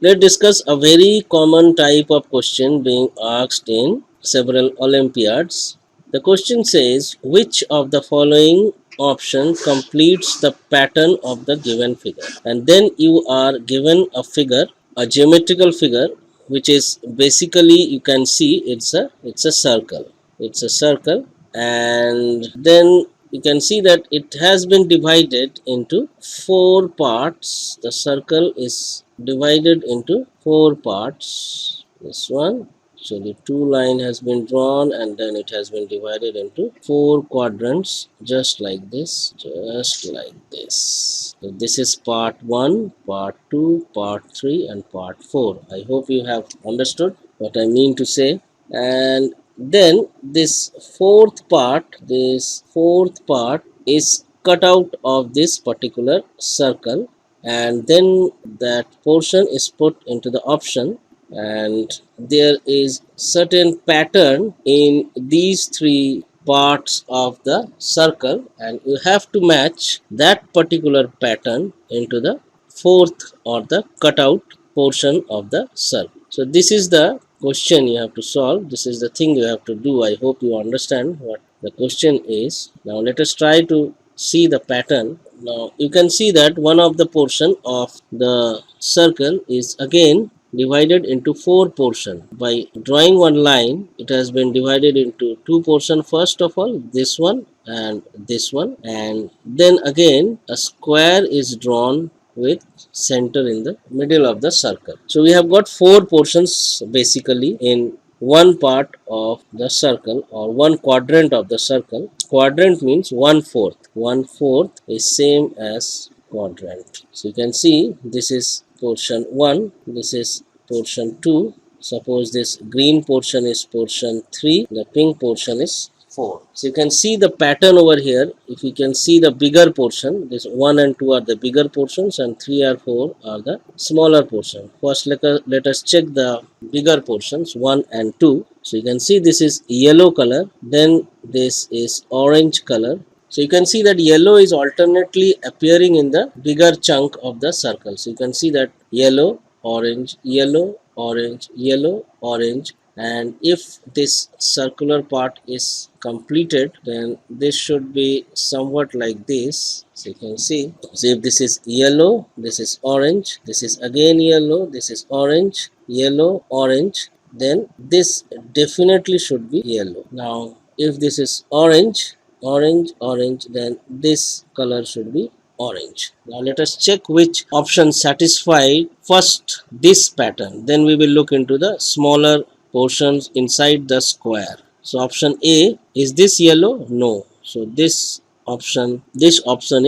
Let's discuss a very common type of question being asked in several Olympiads. The question says, which of the following option completes the pattern of the given figure? And then you are given a figure, a geometrical figure, which is basically, you can see it's a circle. It's a circle, and then you can see that it has been divided into four parts. The circle is divided into four parts. This one, so the two line has been drawn, and then it has been divided into four quadrants, just like this, just like this. So this is part 1, part 2, part 3, and part 4. I hope you have understood what I mean to say. And then this fourth part is cut out of this particular circle, and then that portion is put into the option, and there is certain pattern in these three parts of the circle, and you have to match that particular pattern into the fourth or the cutout portion of the circle. So this is the question you have to solve. This is the thing you have to do. I hope you understand what the question is. Now let us try to see the pattern. Now you can see that one of the portion of the circle is again divided into four portion. By drawing one line, it has been divided into two portion. First of all, this one and this one, and then again a square is drawn with center in the middle of the circle. So we have got four portions basically in one part of the circle, or one quadrant of the circle. Quadrant means 1/4. 1/4 is same as quadrant. So you can see this is portion 1, this is portion 2. Suppose this green portion is portion 3, the pink portion is 4. So you can see the pattern over here. If you can see the bigger portion, this 1 and 2 are the bigger portions, and 3 or 4 are the smaller portion. First let us check the bigger portions 1 and 2. So you can see this is yellow color, then this is orange color. So you can see that yellow is alternately appearing in the bigger chunk of the circle. So you can see that yellow, orange, yellow, orange, yellow, orange. And if this circular part is completed, then this should be somewhat like this. So you can see, so if this is yellow, this is orange, this is again yellow, this is orange, yellow, orange, then this definitely should be yellow. Now if this is orange, orange, then this color should be orange. Now let us check which option satisfy first this pattern, then we will look into the smaller portions inside the square. So option A, is this yellow? No. So this option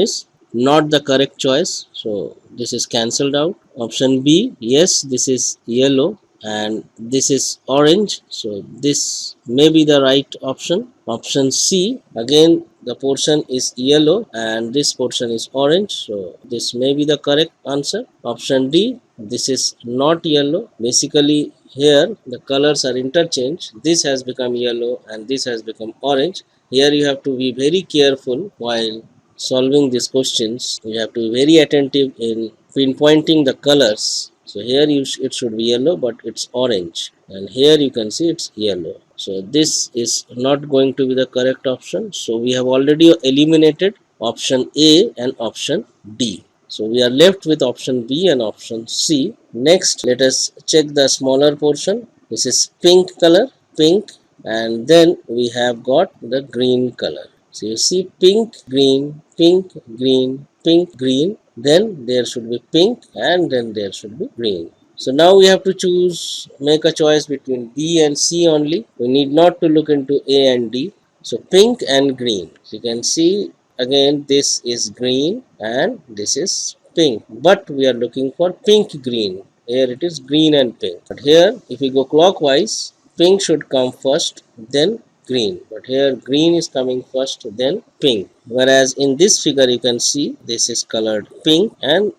is not the correct choice, so this is cancelled out. Option B, yes, this is yellow and this is orange, so this may be the right option. Option C, again the portion is yellow and this portion is orange, so this may be the correct answer. Option D, this is not yellow. Basically here the colors are interchanged. This has become yellow and this has become orange. Here you have to be very careful while solving these questions. You have to be very attentive in pinpointing the colors. So here it should be yellow, but it's orange, and here you can see it's yellow. So this is not going to be the correct option. So we have already eliminated option A and option D. So we are left with option B and option C. Next, let us check the smaller portion. This is pink color, pink, and then we have got the green color. So you see pink, green, pink, green, pink, green, then there should be pink, and then there should be green. So now we have to make a choice between B and C only. We need not to look into A and D. So pink and green. So you can see again this is green and this is pink. But we are looking for pink green. Here it is green and pink. But here if we go clockwise, pink should come first, then green, but here green is coming first, then pink. Whereas in this figure you can see this is colored pink and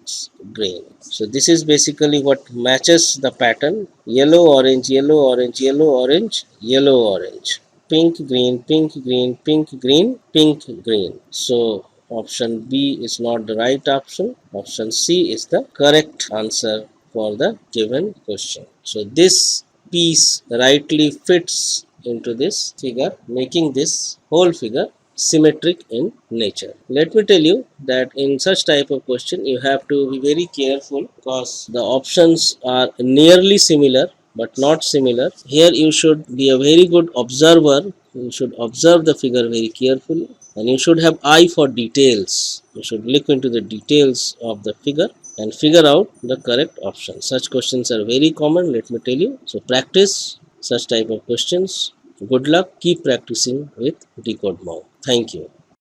green. So this is basically what matches the pattern: yellow, orange, yellow, orange, yellow, orange, yellow, orange, pink, green, pink, green, pink, green, pink, green. So option B is not the right option. Option C is the correct answer for the given question. So this piece rightly fits into this figure, making this whole figure symmetric in nature. Let me tell you that in such type of question you have to be very careful because the options are nearly similar but not similar. Here you should be a very good observer. You should observe the figure very carefully and you should have eye for details. You should look into the details of the figure and figure out the correct option. Such questions are very common, let me tell you. So practice such type of questions. Good luck. Keep practicing with Decode Mom. Thank you.